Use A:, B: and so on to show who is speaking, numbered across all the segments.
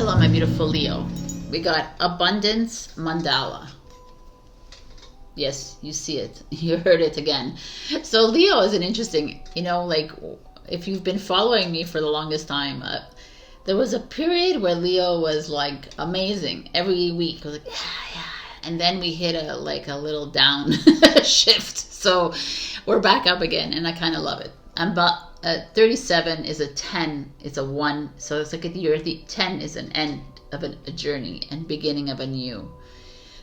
A: Hello, my beautiful Leo. We got abundance mandala. Yes, you see it. You heard it again. So Leo is an interesting, like if you've been following me for the longest time, there was a period where Leo was like amazing. Every week it was like, yeah. And then we hit a little down shift. So we're back up again, and I kind of love it. I'm about 37 is a 10. It's a 1. So it's like a year. The 10 is an end of a journey and beginning of a new.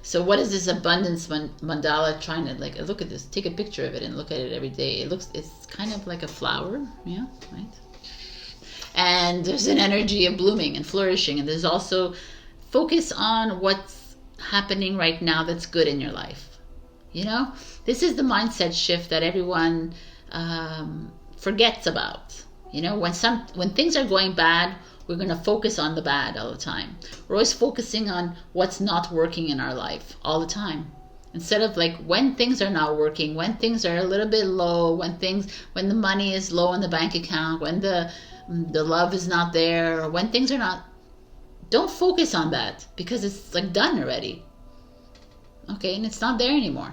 A: So what is this abundance mandala trying to look at this? Take a picture of it and look at it every day. It's kind of like a flower, yeah, right? And there's an energy of blooming and flourishing, and there's also focus on what's happening right now that's good in your life. This is the mindset shift that everyone forgets about. When things are going bad, we're going to focus on the bad all the time. We're always focusing on what's not working in our life all the time. Instead of when things are not working, when things are a little bit low, when the money is low in the bank account, when the love is not there, or when things are not, don't focus on that, because it's done already. Okay, and it's not there anymore.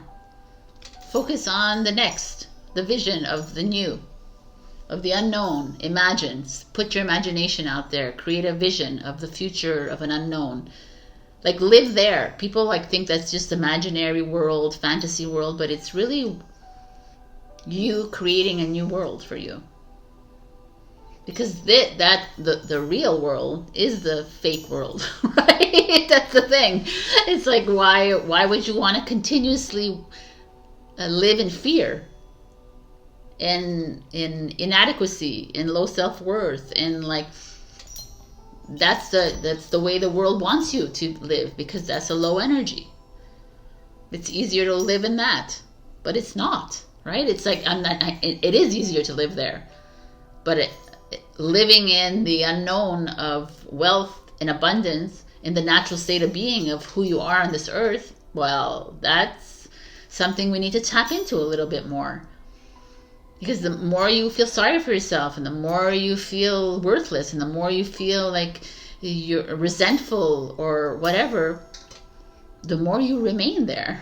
A: Focus on the next, the vision of the new, of the unknown. Imagine, put your imagination out there, create a vision of the future of an unknown. Live there. People think that's just imaginary world, fantasy world, but it's really you creating a new world for you. Because the real world is the fake world, right? That's the thing. It's why would you want to continuously live in fear, in inadequacy, in low self-worth, and that's the way the world wants you to live, because that's a low energy. It's easier to live in that, but it's not, right? It's it is easier to live there, but living in the unknown of wealth and abundance, in the natural state of being of who you are on this earth, well, that's something we need to tap into a little bit more. Because the more you feel sorry for yourself, and the more you feel worthless, and the more you feel like you're resentful or whatever, the more you remain there.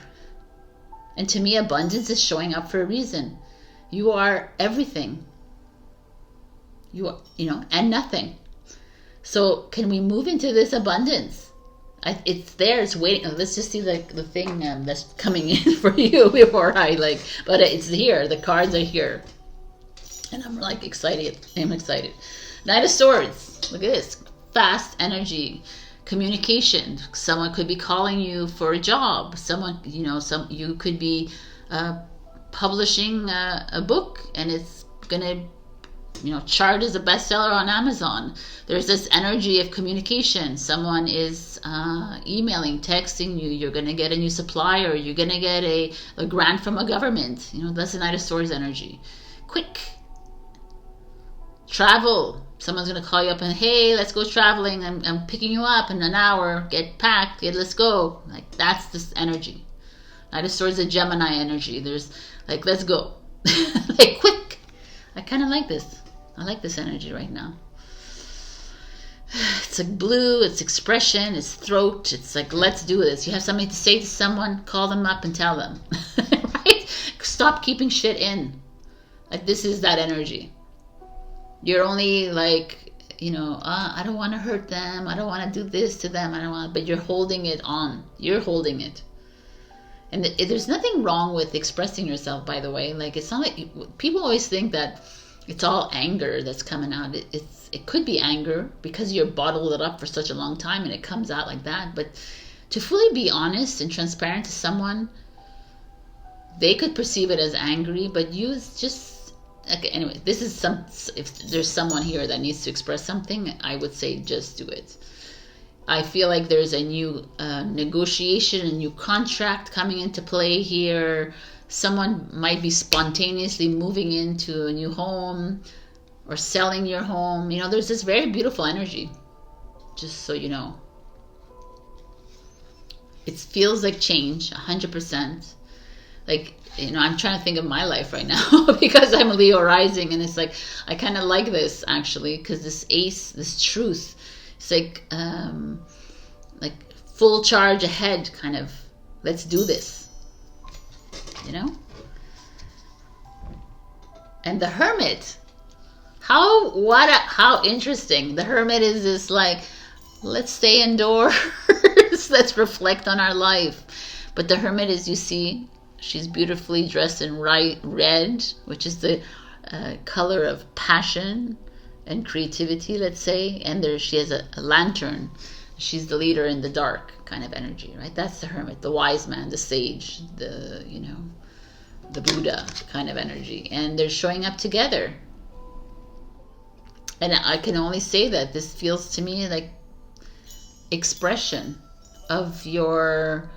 A: And to me, abundance is showing up for a reason. You are everything. You are, and nothing. So can we move into this abundance? It's there, it's waiting. Let's just see the thing that's coming in for you before but it's here. The cards are here. And I'm excited. I'm excited. Knight of Swords. Look at this. Fast energy. Communication. Someone could be calling you for a job. Someone, you could be publishing a book, and it's going to chart as a bestseller on Amazon. There's this energy of communication. Someone is emailing, texting you. You're going to get a new supplier. You're going to get a grant from a government. That's the Knight of Swords energy. Quick. Travel. Someone's going to call you up and, hey, let's go traveling. I'm picking you up in an hour. Get packed. Let's go. That's this energy. Knight of Swords is a Gemini energy. There's let's go. Quick. I kind of like this. I like this energy right now. It's blue, it's expression, it's throat. It's let's do this. You have something to say to someone, call them up and tell them. Right? Stop keeping shit in. This is that energy. You're only I don't want to hurt them. I don't want to do this to them. But you're holding it on. You're holding it. And there's nothing wrong with expressing yourself, by the way. It's not people always think that it's all anger that's coming out. It could be anger because you're bottled it up for such a long time and it comes out like that. But to fully be honest and transparent to someone, they could perceive it as angry, but you just okay. Anyway, this is if there's someone here that needs to express something, I would say just do it. I feel like there's a new negotiation, a new contract coming into play here. Someone might be spontaneously moving into a new home or selling your home. There's this very beautiful energy, just so you know. It feels like change, 100%. I'm trying to think of my life right now because I'm a Leo rising, and it's I kind of like this, actually, because this ace, this truth, It's like full charge ahead, kind of. Let's do this. You know? And the Hermit. How interesting. The Hermit is this like, let's stay indoors. Let's reflect on our life. But the Hermit is, you see, she's beautifully dressed in red, which is the color of passion and creativity, let's say. And there she has a lantern. She's the leader in the dark kind of energy, right? That's the Hermit, the wise man, the sage, the, you know, the Buddha kind of energy. And they're showing up together. And I can only say that this feels to me like expression of your...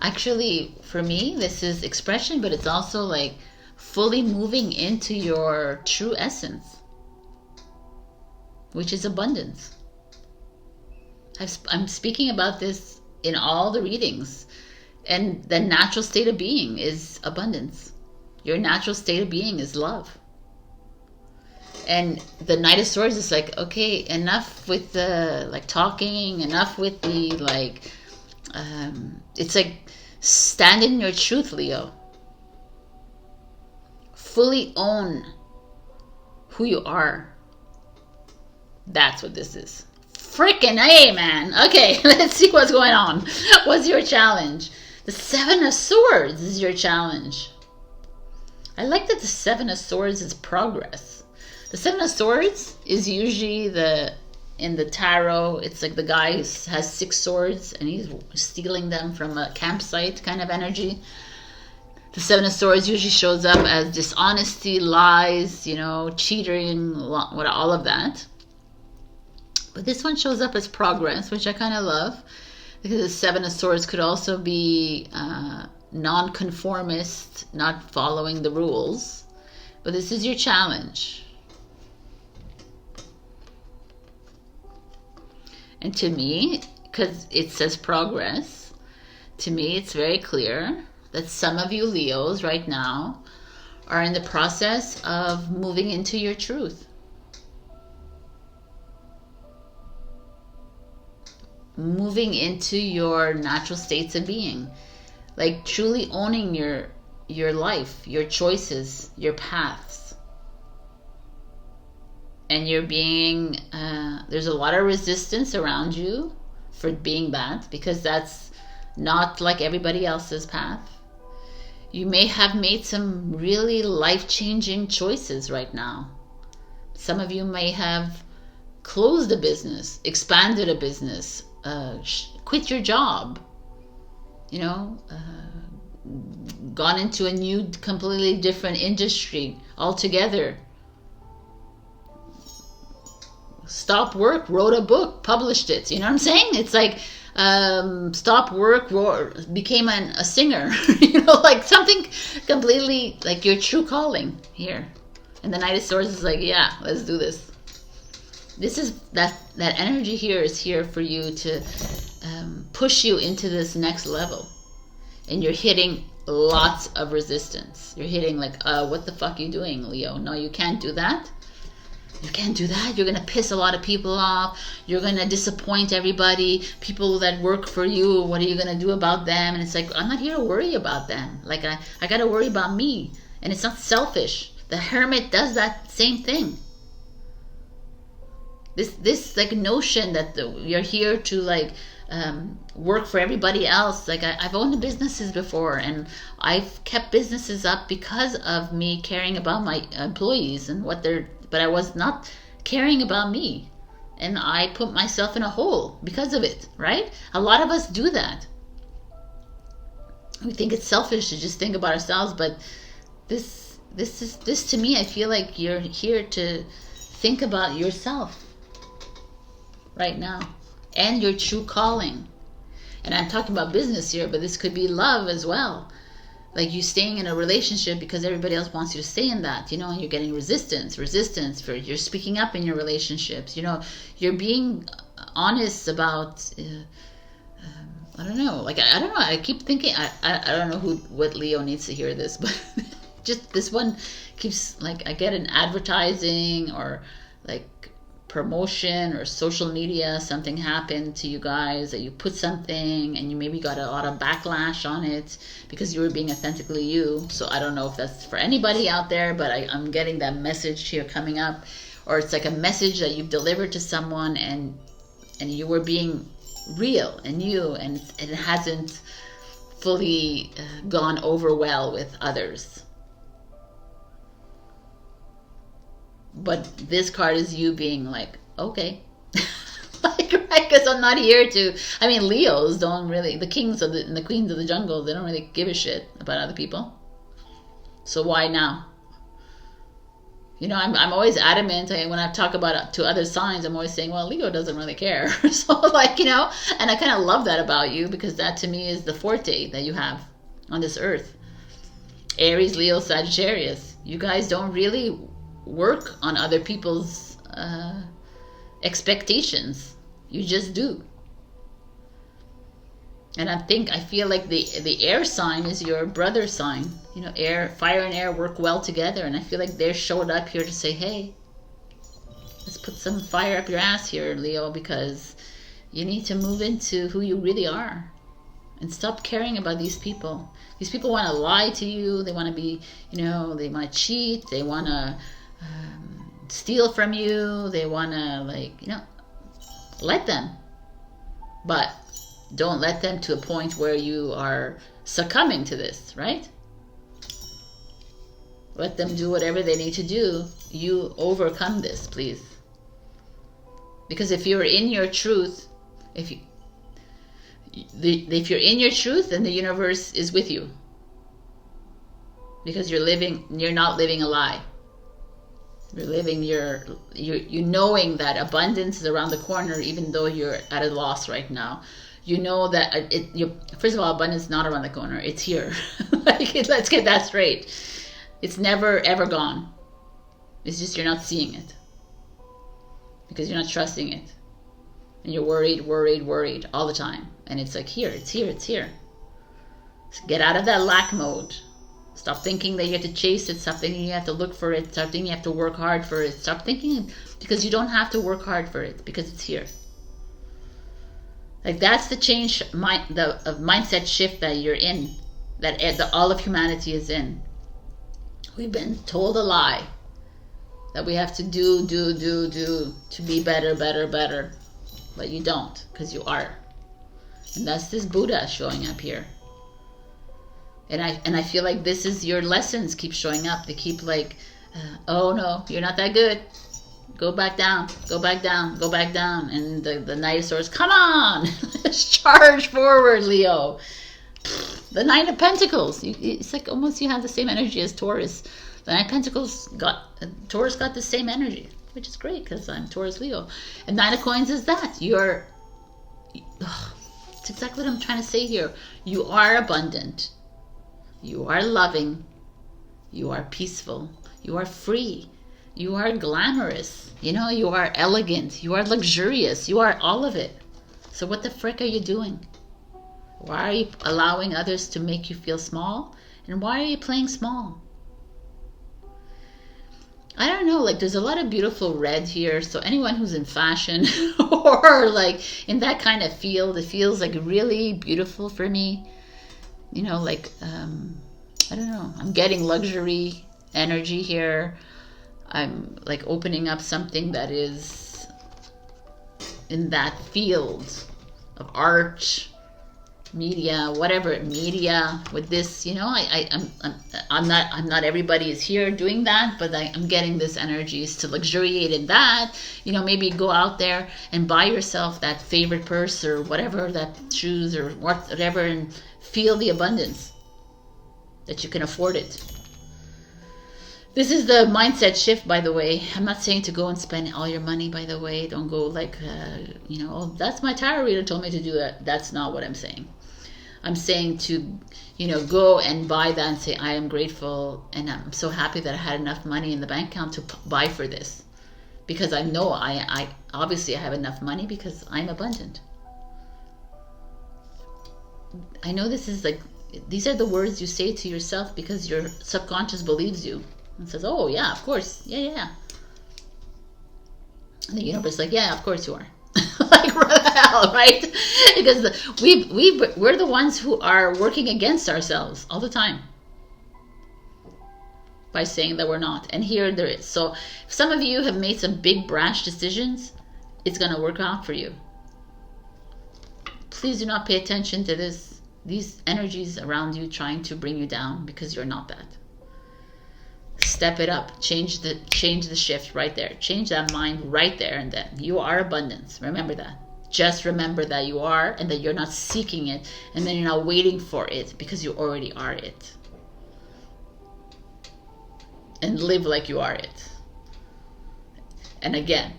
A: Actually, for me, this is expression, but it's also like fully moving into your true essence, which is abundance. I'm speaking about this in all the readings. And the natural state of being is abundance. Your natural state of being is love. And the Knight of Swords is like, okay, enough with the like talking, enough with the like, it's like stand in your truth, Leo. Fully own who you are. That's what this is. Freaking A, man. Okay, let's see what's going on. What's your challenge? The Seven of Swords is your challenge. I like that the Seven of Swords is progress. The Seven of Swords is usually in the tarot, it's like the guy has 6 swords and he's stealing them from a campsite kind of energy. The Seven of Swords usually shows up as dishonesty, lies, you know, cheating, all of that. But this one shows up as progress, which I kind of love. Because the Seven of Swords could also be non-conformist, not following the rules. But this is your challenge. And to me, because it says progress, to me it's very clear that some of you Leos right now are in the process of moving into your truth. Moving into your natural states of being, like truly owning your life, your choices, your paths. And you're being there's a lot of resistance around you for being that, because that's not like everybody else's path. You may have made some really life-changing choices right now. Some of you may have closed a business, expanded a business, quit your job, you know, gone into a new, completely different industry altogether. Stopped work, wrote a book, published it. You know what I'm saying? It's like stopped work, became a singer. You know, like something completely like your true calling here. And the Knight of Swords is like, yeah, let's do this. This is that energy here is here for you to push you into this next level. And you're hitting lots of resistance. You're hitting like, what the fuck are you doing, Leo? No, you can't do that. You can't do that. You're going to piss a lot of people off. You're going to disappoint everybody. People that work for you, what are you going to do about them? And it's like, I'm not here to worry about them. Like, I got to worry about me. And it's not selfish. The Hermit does that same thing. This like notion that you're here to like work for everybody else. Like I've owned businesses before, and I've kept businesses up because of me caring about my employees and what they're, but I was not caring about me, and I put myself in a hole because of it, right? A lot of us do that. We think it's selfish to just think about ourselves, but this to me, I feel like you're here to think about yourself right now and your true calling. And I'm talking about business here, but this could be love as well. Like you staying in a relationship because everybody else wants you to stay in that, you know, and you're getting resistance for you're speaking up in your relationships, you know, you're being honest about I don't know, like I don't know, I keep thinking I don't know what Leo needs to hear this, but just this one keeps like I get an advertising or like promotion or social media, something happened to you guys, that you put something and you maybe got a lot of backlash on it because you were being authentically you. So I don't know if that's for anybody out there, but I'm getting that message here coming up. Or it's like a message that you've delivered to someone, and you were being real and you, and it hasn't fully gone over well with others. But this card is you being like, okay. Like, right? Because I'm not here to, I mean, Leos don't really, the kings of and the queens of the jungle, they don't really give a shit about other people. So why now? You know, I'm always adamant when I talk about to other signs, I'm always saying, well, Leo doesn't really care. So like, you know, and I kind of love that about you, because that to me is the forte that you have on this earth. Aries, Leo, Sagittarius. You guys don't really work on other people's expectations. You just do. And I feel like the air sign is your brother sign. You know, fire and air work well together. And I feel like they're showed up here to say, hey, let's put some fire up your ass here, Leo, because you need to move into who you really are. And stop caring about these people. These people want to lie to you. They want to be, you know, they want to cheat. They want to steal from you. They want to, like, you know, let them. But don't let them to a point where you are succumbing to this, right? Let them do whatever they need to do. You overcome this, please. Because if you're in your truth, if you're in your truth, then the universe is with you. Because you're not living a lie. You're living you knowing that abundance is around the corner, even though you're at a loss right now. You know that first of all, abundance is not around the corner. It's here. Like, let's get that straight. It's never ever gone. It's just you're not seeing it because you're not trusting it, and you're worried all the time. And it's like, it's here. So get out of that lack mode. Stop thinking that you have to chase it. Stop thinking you have to look for it. Stop thinking you have to work hard for it. Stop thinking, because you don't have to work hard for it, because it's here. Like, that's the change, the mindset shift that you're in, that all of humanity is in. We've been told a lie that we have to do to be better. But you don't, because you are. And that's this Buddha showing up here. And I feel like this is your lessons keep showing up. They keep like, oh no, you're not that good. Go back down. And the Knight of Swords, come on, let's charge forward, Leo. The Nine of Pentacles, it's like almost you have the same energy as Taurus. The Nine of Pentacles Taurus got the same energy, which is great because I'm Taurus Leo. And Nine of Coins is that. It's exactly what I'm trying to say here. You are abundant. You are loving. You are peaceful. You are free. You are glamorous. You know, you are elegant. You are luxurious. You are all of it. So what the frick are you doing? Why are you allowing others to make you feel small? And why are you playing small? I don't know, like there's a lot of beautiful red here. So anyone who's in fashion or like in that kind of field, it feels like really beautiful for me. You know, like, I don't know. I'm getting luxury energy here. I'm like opening up something that is in that field of art, media, whatever media with this, you know, I'm not everybody is here doing that, but I'm getting this energies to luxuriate in that, you know, maybe go out there and buy yourself that favorite purse or whatever, that shoes or whatever, and feel the abundance that you can afford it. This is the mindset shift, by the way. I'm not saying to go and spend all your money, by the way. Don't go like, you know, oh, that's my tarot reader told me to do that. That's not what I'm saying. I'm saying to, you know, go and buy that and say, I am grateful and I'm so happy that I had enough money in the bank account to buy for this. Because I know I obviously I have enough money because I'm abundant. I know this is like, these are the words you say to yourself because your subconscious believes you. And says, oh yeah, of course, yeah. And the universe is like, yeah, of course you are. Like, what the hell, right? Because we're the ones who are working against ourselves all the time by saying that we're not. And here there is. So if some of you have made some big brash decisions, it's going to work out for you. Please do not pay attention to these energies around you trying to bring you down, because you're not that. Step it up. Change the shift right there. Change that mind right there and then. You are abundance. Remember that. Just remember that you are, and that you're not seeking it, and then you're not waiting for it, because you already are it. And live like you are it. And again,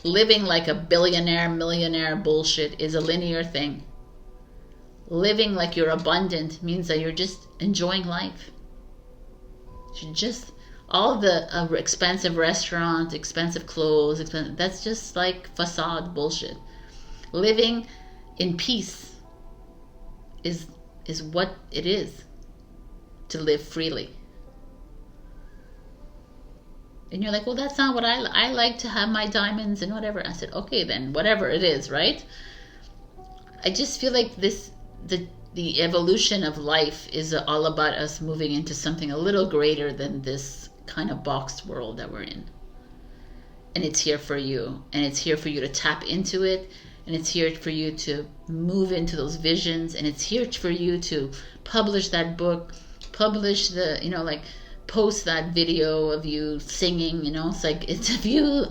A: living like a billionaire, millionaire bullshit is a linear thing. Living like you're abundant means that you're just enjoying life. Just all the expensive restaurants, expensive clothes, that's just like facade bullshit. Living in peace is what it is to live freely. And you're like, well, that's not what I like to have my diamonds and whatever. I said, okay, then whatever it is, right? I just feel like the evolution of life is all about us moving into something a little greater than this kind of boxed world that we're in. And it's here for you. And it's here for you to tap into it. And it's here for you to move into those visions. And it's here for you to publish that book, publish the, like, post that video of you singing, it's like, it's of you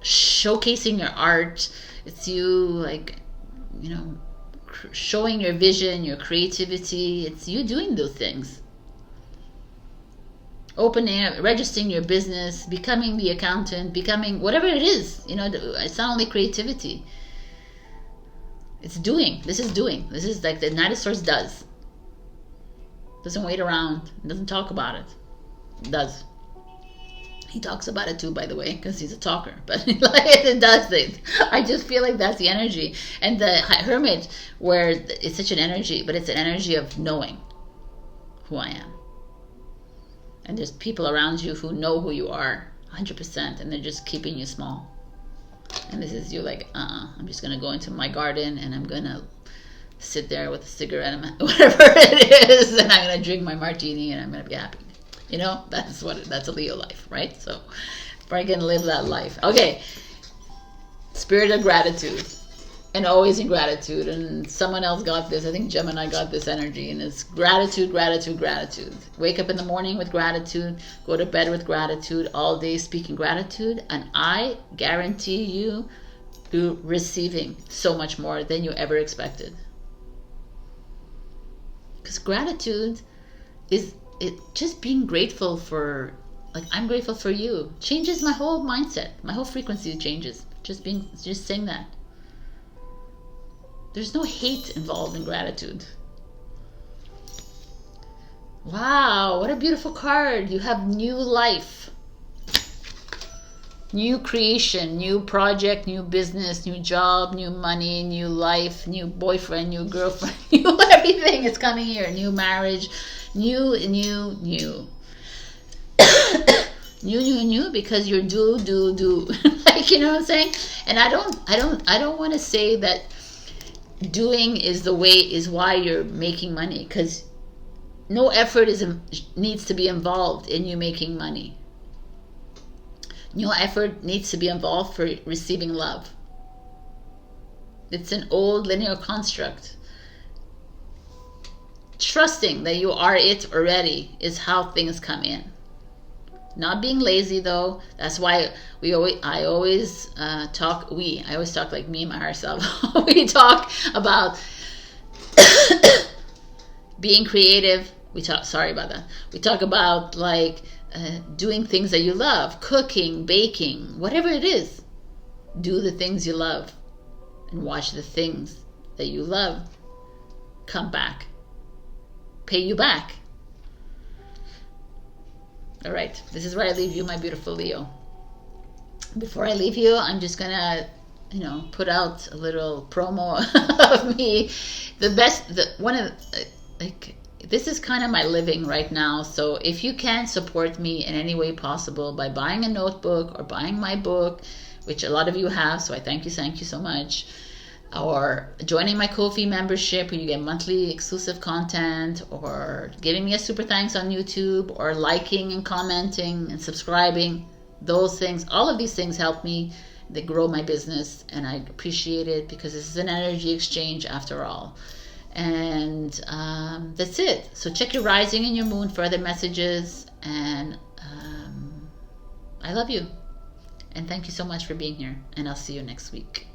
A: showcasing your art. It's you, like, showing your vision, your creativity. It's you doing those things. Opening, registering your business, becoming the accountant, becoming whatever it is. It's not only creativity. It's doing. This is doing. This is like the Knight of Swords does. Doesn't wait around. Doesn't talk about it. Does. He talks about it too, by the way, because he's a talker. But it does things. I just feel like that's the energy. And the Hermit, where it's such an energy, but it's an energy of knowing who I am. And there's people around you who know who you are 100%, and they're just keeping you small. And this is you like, I'm just going to go into my garden, and I'm going to sit there with a cigarette, whatever it is, and I'm going to drink my martini, and I'm going to be happy. That's a Leo life, right? So if I can live that life. Okay. Spirit of gratitude. And always in gratitude. And someone else got this. I think Gemini got this energy. And it's gratitude, gratitude, gratitude. Wake up in the morning with gratitude. Go to bed with gratitude. All day speaking gratitude. And I guarantee you're receiving so much more than you ever expected. Because gratitude is just being grateful for, like, I'm grateful for you. Changes my whole mindset. My whole frequency changes. Just saying that. There's no hate involved in gratitude. Wow, what a beautiful card. You have new life. New creation, new project, new business, new job, new money, new life, new boyfriend, new girlfriend, new everything is coming here. New marriage, new. new, because you're do. Like, you know what I'm saying? And I don't want to say that doing is why you're making money, because no effort needs to be involved in you making money. No effort needs to be involved for receiving love. It's an old linear construct. Trusting that you are it already is how things come in. Not being lazy, though. That's why I always talk like me and my higher self. We talk about being creative. We talk about, like, doing things that you love, cooking, baking, whatever it is. Do the things you love and watch the things that you love come back, pay you back. All right, this is where I leave you, my beautiful Leo. Before I leave you, I'm just gonna, put out a little promo of me. this is kind of my living right now. So if you can support me in any way possible by buying a notebook or buying my book, which a lot of you have, so I thank you so much, or joining my Ko-fi membership where you get monthly exclusive content, or giving me a super thanks on YouTube, or liking and commenting and subscribing, those things, all of these things help me. They grow my business, and I appreciate it because this is an energy exchange after all. And that's it. So check your rising and your moon for other messages, and I love you, and thank you so much for being here, and I'll see you next week.